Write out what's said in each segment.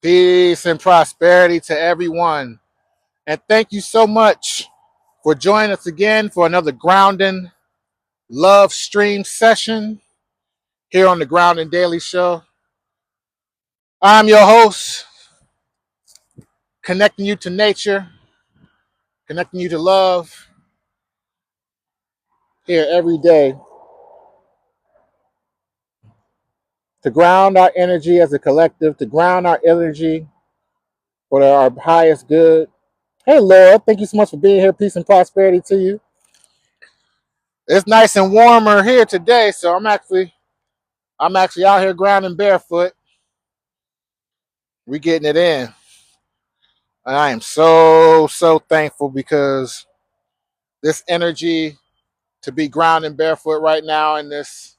Peace and prosperity to everyone. And thank you so much for joining us again for another Grounding Love Stream session here on the Grounding Daily Show. I'm your host, connecting you to nature, connecting you to love here every day to ground our energy as a collective, to ground our energy for our highest good. Hey, Laura, thank you so much for being here. Peace and prosperity to you. It's nice and warmer here today, so I'm actually out here grounding barefoot. We getting it in. And I am so thankful because this energy to be grounding barefoot right now in this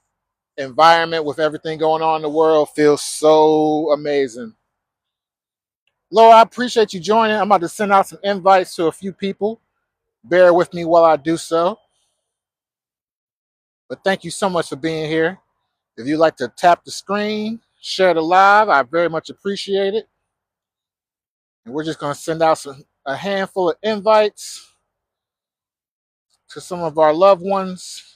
environment with everything going on in the world feels so amazing. Laura, I appreciate you joining. I'm about to send out some invites to a few people. Bear with me while I do so. But thank you so much for being here. If you'd like to tap the screen, share the live, I very much appreciate it. And we're just going to send out a handful of invites to some of our loved ones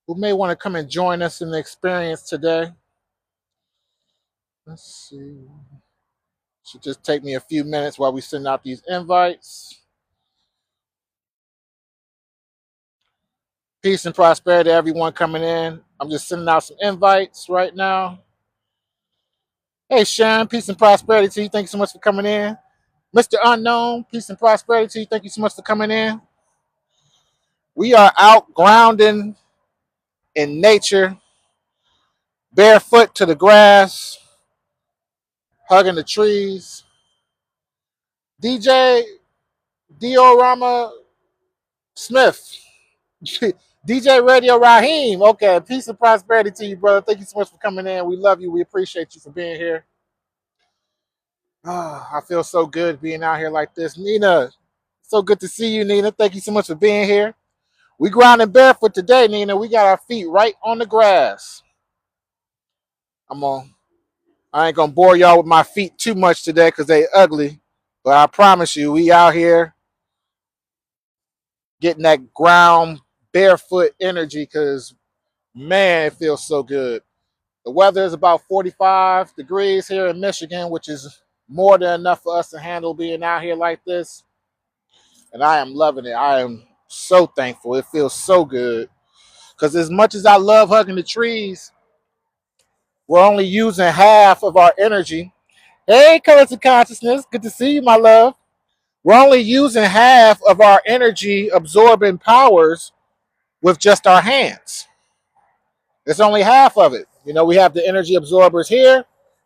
who may want to come and join us in the experience today. Let's see. Should just take me a few minutes while we send out these invites. Peace and prosperity to everyone coming in. I'm just sending out some invites right now. Hey, Sharon, peace and prosperity to you. Thank you so much for coming in. Mr. Unknown, peace and prosperity to you. Thank you so much for coming in. We are out grounding in nature, barefoot to the grass, hugging the trees. DJ Diorama Smith, DJ Radio Raheem. Okay, peace and prosperity to you, brother. Thank you so much for coming in. We love you. We appreciate you for being here. I feel so good being out here like this. Nina, so good to see you, Nina. Thank you so much for being here. We grounding barefoot today, Nina. We got our feet right on the grass. I ain't gonna bore y'all with my feet too much today because they ugly. But I promise you, we out here getting that ground barefoot energy because man, it feels so good. The weather is about 45 degrees here in Michigan, which is more than enough for us to handle being out here like this. And I am loving it. I am so thankful. It feels so good. Because as much as I love hugging the trees, we're only using half of our energy. Hey, Colors of Consciousness. Good to see you, my love. We're only using half of our energy absorbing powers with just our hands. It's only half of it. You know, we have the energy absorbers here,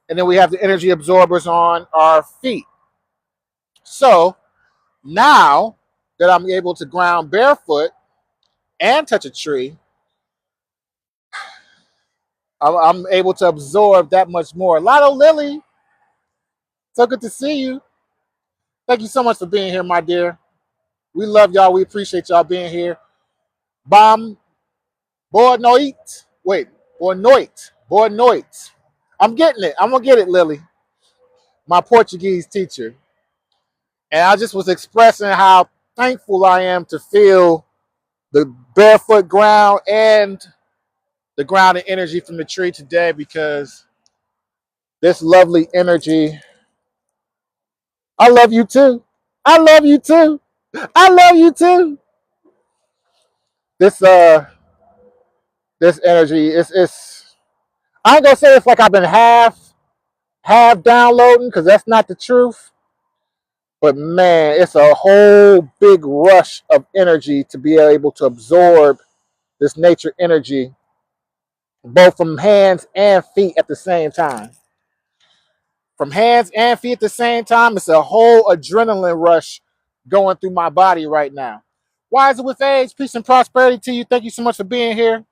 and then we have the energy absorbers on our feet. So now that I'm able to ground barefoot and touch a tree, I'm able to absorb that much more. Lotto Lily, so good to see you. Thank you so much for being here, my dear. We love y'all. We appreciate y'all being here. Bam, Boa Wait, Boa noite. I'm getting it. I'm going to get it, Lily, my Portuguese teacher. And I just was expressing how thankful I am to feel the barefoot ground and the grounding energy from the tree today because this lovely energy. I love you too. I love you too. I love you too. This this energy it's I ain't gonna say it's like I've been half downloading because that's not the truth. But man, it's a whole big rush of energy to be able to absorb this nature energy, both from hands and feet at the same time. From hands and feet at the same time, it's a whole adrenaline rush going through my body right now. Why is it with age? Peace and prosperity to you. Thank you so much for being here.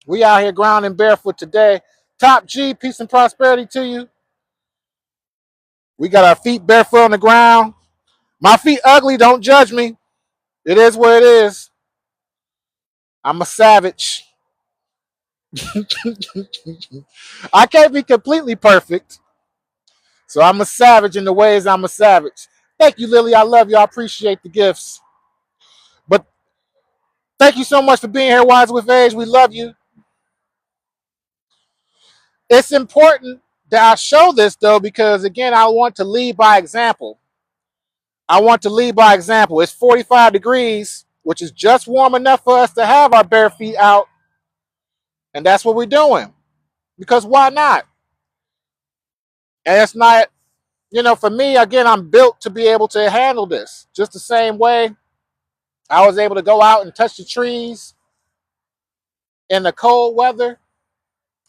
We out here grounding barefoot today. Top G, peace and prosperity to you. We got our feet barefoot on the ground. My feet ugly, don't judge me. It is what it is. I'm a savage. I can't be completely perfect. So I'm a savage in the ways I'm a savage. Thank you, Lily. I love you. I appreciate the gifts. But thank you so much for being here, Wise with Age. We love you. It's important that I show this, though, because, again, I want to lead by example. I want to lead by example. It's 45 degrees, which is just warm enough for us to have our bare feet out. And that's what we're doing. Because why not? And it's not, for me, again, I'm built to be able to handle this. Just the same way I was able to go out and touch the trees in the cold weather.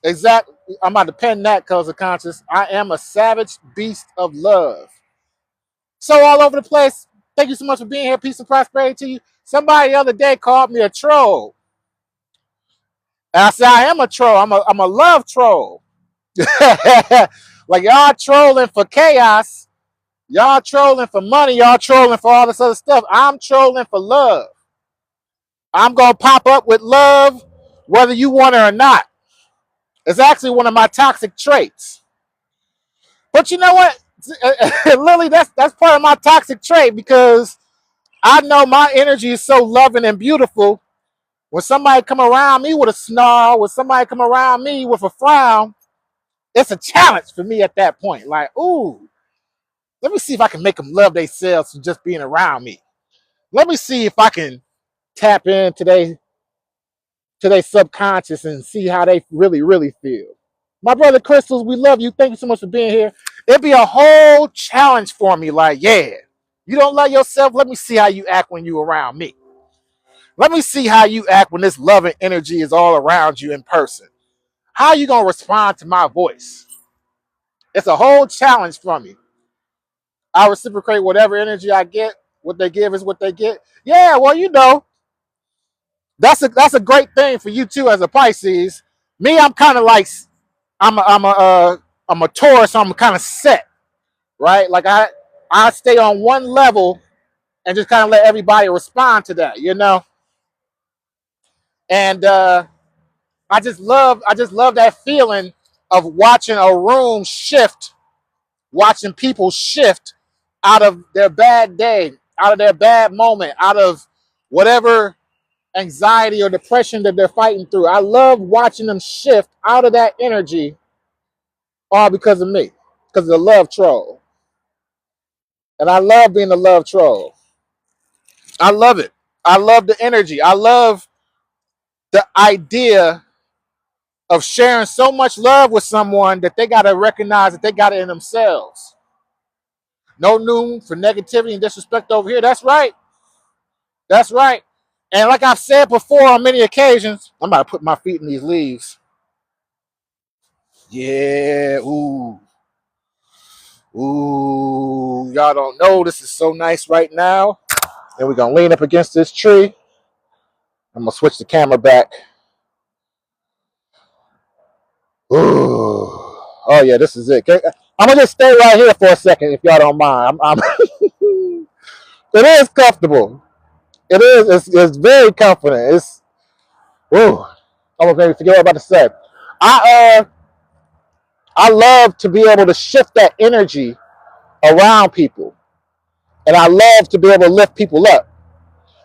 Exactly. I'm about to pen that because of conscious. I am a savage beast of love. So all over the place. Thank you so much for being here. Peace and prosperity to you. Somebody the other day called me a troll. And I said, I am a troll. I'm a love troll. Like y'all trolling for chaos. Y'all trolling for money. Y'all trolling for all this other stuff. I'm trolling for love. I'm going to pop up with love whether you want it or not. It's actually one of my toxic traits. But you know what? Lily, that's part of my toxic trait because I know my energy is so loving and beautiful. When somebody come around me with a snarl, when somebody come around me with a frown, it's a challenge for me at that point. Like, ooh, let me see if I can make them love themselves for just being around me. Let me see if I can tap into their subconscious and see how they really, really feel. My brother Crystals, we love you. Thank you so much for being here. It'd be a whole challenge for me. Like, yeah, you don't love yourself. Let me see how you act when you around me. Let me see how you act when this loving energy is all around you in person. How are you going to respond to my voice? It's a whole challenge for me. I reciprocate whatever energy I get. What they give is what they get. Yeah, well, that's a great thing for you too as a Pisces. Me, I'm kind of like I'm a Taurus. So I'm kind of set, right? Like I stay on one level and just kind of let everybody respond to that, And I just love that feeling of watching a room shift, watching people shift out of their bad day, out of their bad moment, out of whatever anxiety or depression that they're fighting through. I love watching them shift out of that energy all because of me, because of the love troll. And I love being a love troll. I love it. I love the energy. I love the idea of sharing so much love with someone that they got to recognize that they got it in themselves. No room for negativity and disrespect over here. That's right. That's right. And like I've said before on many occasions, I'm about to put my feet in these leaves. Yeah. Ooh. Ooh. Y'all don't know. This is so nice right now. And we're going to lean up against this tree. I'm going to switch the camera back. Ooh. Oh, yeah, this is it. I'm going to just stay right here for a second if y'all don't mind. It is comfortable. It is. It's very confident. It's. Ooh. Almost made me forget what I was about to say. I love to be able to shift that energy around people. And I love to be able to lift people up.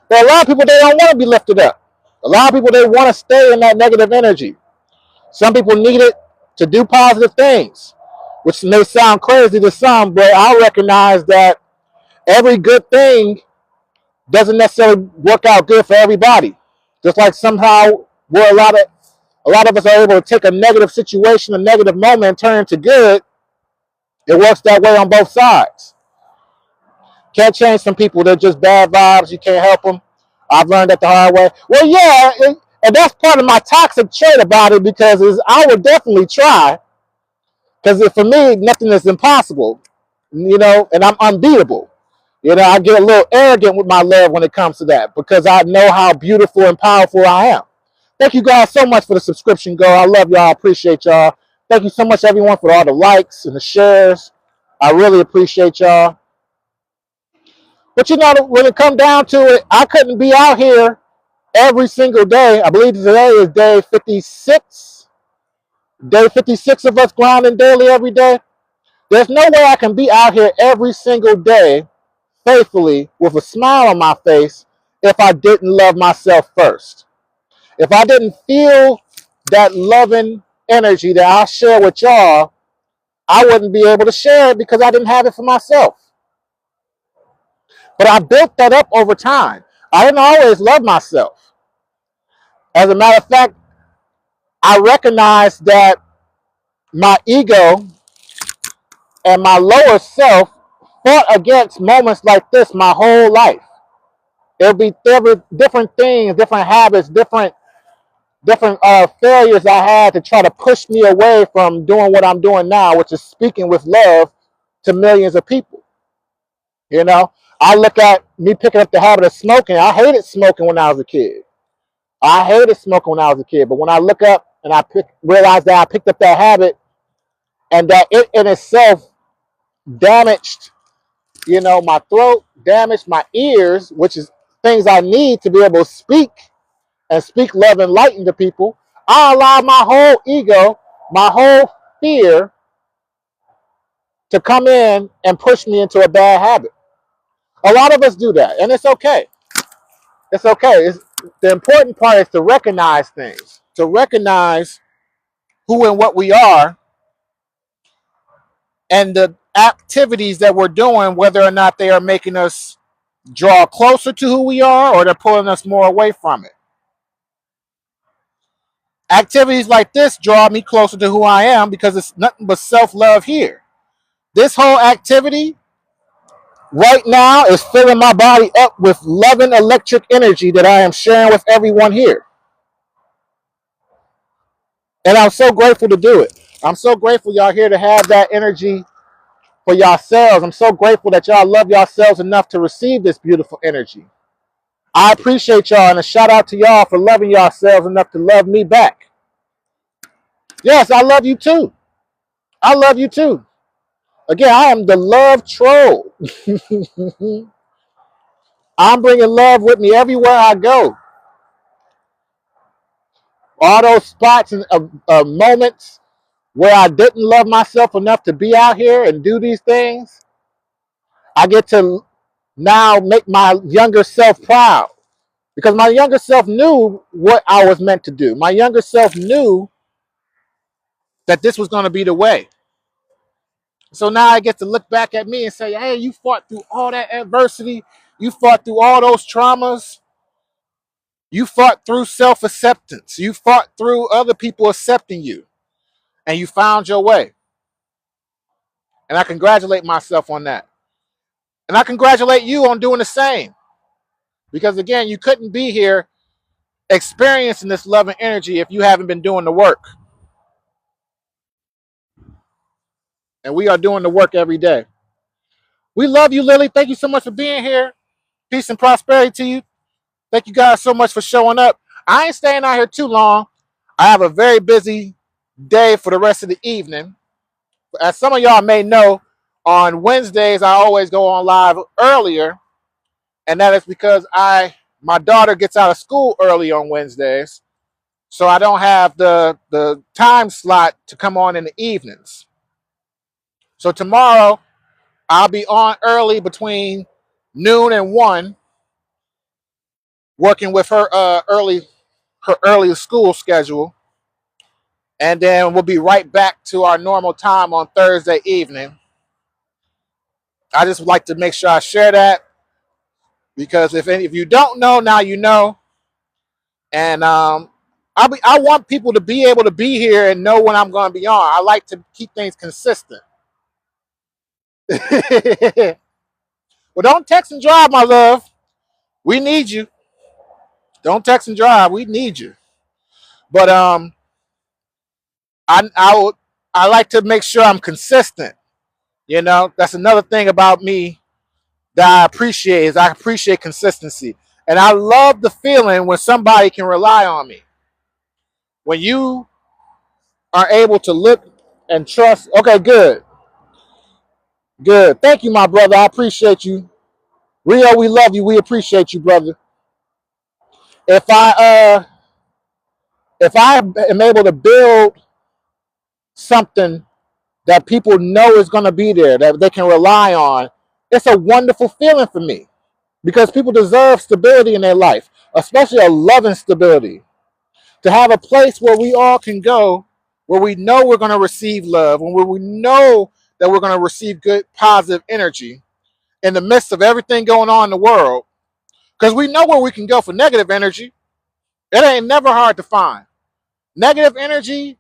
But a lot of people, they don't want to be lifted up. A lot of people, they want to stay in that negative energy. Some people need it to do positive things, which may sound crazy to some, but I recognize that every good thing doesn't necessarily work out good for everybody. Just like somehow we're a lot of us are able to take a negative situation, a negative moment, and turn it to good. It works that way on both sides. Can't change some people. They're just bad vibes. You can't help them. I've learned that the hard way. Well, yeah, and that's part of my toxic trait about it because I would definitely try. Because for me, nothing is impossible, and I'm unbeatable. I get a little arrogant with my love when it comes to that because I know how beautiful and powerful I am. Thank you guys so much for the subscription, girl. I love y'all. I appreciate y'all. Thank you so much, everyone, for all the likes and the shares. I really appreciate y'all. But when it comes down to it, I couldn't be out here every single day. I believe today is day 56. Day 56 of us grinding daily every day. There's no way I can be out here every single day faithfully with a smile on my face if I didn't love myself first. If I didn't feel that loving energy that I share with y'all, I wouldn't be able to share it because I didn't have it for myself. But I built that up over time. I didn't always love myself. As a matter of fact, I recognize that my ego and my lower self fought against moments like this my whole life. There were different things, different habits, different failures I had to try to push me away from doing what I'm doing now, which is speaking with love to millions of people. You know, I look at me picking up the habit of smoking. I hated smoking when I was a kid. I hated smoking when I was a kid. But when I look up and realize that I picked up that habit and that it in itself damaged, my throat, damaged my ears, which is things I need to be able to speak and speak love and light into people, I allow my whole ego, my whole fear to come in and push me into a bad habit. A lot of us do that, and it's okay. It's okay. The important part is to recognize things, to recognize who and what we are, and the activities that we're doing, whether or not they are making us draw closer to who we are or they're pulling us more away from it. Activities like this draw me closer to who I am because it's nothing but self-love here. This whole activity right now is filling my body up with loving electric energy that I am sharing with everyone here. And I'm so grateful to do it. I'm so grateful y'all here to have that energy for yourselves. I'm so grateful that y'all love yourselves enough to receive this beautiful energy. I appreciate y'all, and a shout out to y'all for loving yourselves enough to love me back. Yes, I love you too. I love you too. Again, I am the love troll. I'm bringing love with me everywhere I go. All those spots and moments where I didn't love myself enough to be out here and do these things, I get to now make my younger self proud. Because my younger self knew what I was meant to do. My younger self knew that this was going to be the way. So now I get to look back at me and say, hey, you fought through all that adversity. You fought through all those traumas. You fought through self-acceptance. You fought through other people accepting you. And you found your way. And I congratulate myself on that. And I congratulate you on doing the same. Because again, you couldn't be here experiencing this love and energy if you haven't been doing the work. And we are doing the work every day. We love you, Lily. Thank you so much for being here. Peace and prosperity to you. Thank you guys so much for showing up. I ain't staying out here too long. I have a very busy day for the rest of the evening. As some of y'all may know, on Wednesdays I always go on live earlier, and that is because my daughter gets out of school early on Wednesdays, so I don't have the time slot to come on in the evenings. So tomorrow I'll be on early between noon and 1, working with her early school schedule, and then we'll be right back to our normal time on Thursday evening. I just would like to make sure I share that because if you don't know, now you know. And I want people to be able to be here and know when I'm going to be on. I like to keep things consistent. Well, don't text and drive, my love. We need you. Don't text and drive. We need you. But I like to make sure I'm consistent. That's another thing about me that I appreciate is I appreciate consistency. And I love the feeling when somebody can rely on me. When you are able to look and trust. Okay, good. Good. Thank you, my brother. I appreciate you. Rio, we love you. We appreciate you, brother. If I am able to build something that people know is going to be there, that they can rely on, it's a wonderful feeling for me because people deserve stability in their life, especially a loving stability. To have a place where we all can go, where we know we're going to receive love, and where we know that we're going to receive good, positive energy in the midst of everything going on in the world. Because we know where we can go for negative energy. It ain't never hard to find. Negative energy,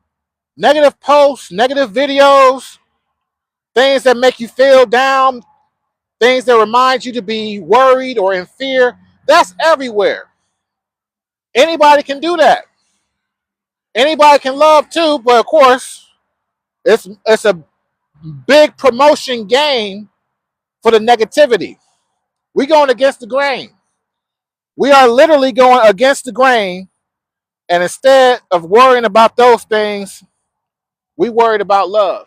negative posts, negative videos, things that make you feel down, things that remind you to be worried or in fear. That's everywhere. Anybody can do that. Anybody can love too, but of course, it's a big promotion game for the negativity. We going against the grain. We are literally going against the grain, and instead of worrying about those things, we worried about love.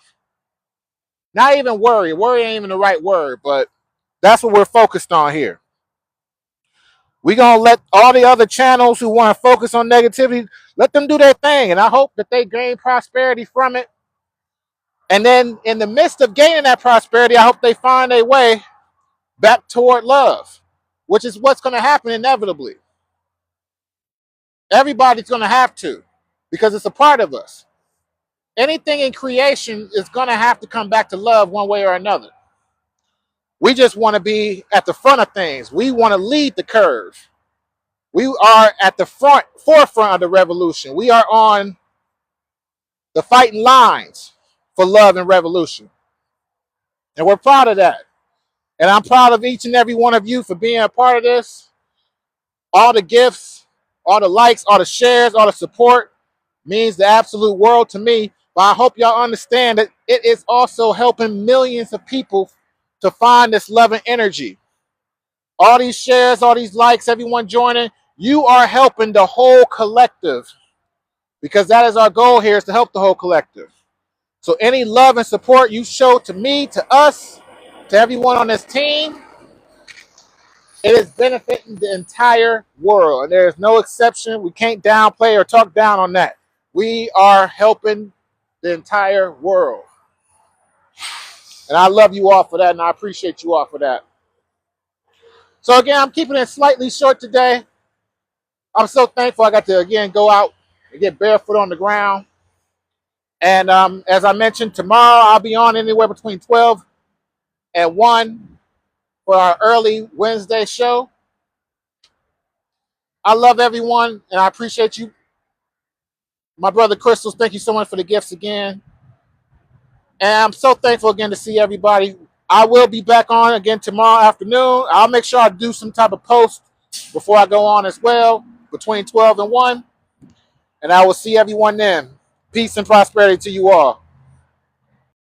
Not even worry. Worry ain't even the right word, but that's what we're focused on here. We're going to let all the other channels who want to focus on negativity, let them do their thing. And I hope that they gain prosperity from it. And then in the midst of gaining that prosperity, I hope they find a way back toward love, which is what's going to happen inevitably. Everybody's going to have to, because it's a part of us. Anything in creation is going to have to come back to love one way or another. We just want to be at the front of things. We want to lead the curve. We are at the forefront of the revolution. We are on the fighting lines for love and revolution. And we're proud of that. And I'm proud of each and every one of you for being a part of this. All the gifts, all the likes, all the shares, all the support means the absolute world to me. But I hope y'all understand that it is also helping millions of people to find this loving energy. All these shares, all these likes, everyone joining, you are helping the whole collective, because that is our goal here, is to help the whole collective. So any love and support you show to me, to us, to everyone on this team, it is benefiting the entire world. And there is no exception. We can't downplay or talk down on that. We are helping the entire world. And I love you all for that, and I appreciate you all for that. So again, I'm keeping it slightly short today. I'm so thankful I got to, again, go out and get barefoot on the ground. And as I mentioned, tomorrow I'll be on anywhere between 12 and 1 for our early Wednesday show. I love everyone, and I appreciate you. My brother Crystals, thank you so much for the gifts again. And I'm so thankful again to see everybody. I will be back on again tomorrow afternoon. I'll make sure I do some type of post before I go on as well, between 12 and 1. And I will see everyone then. Peace and prosperity to you all.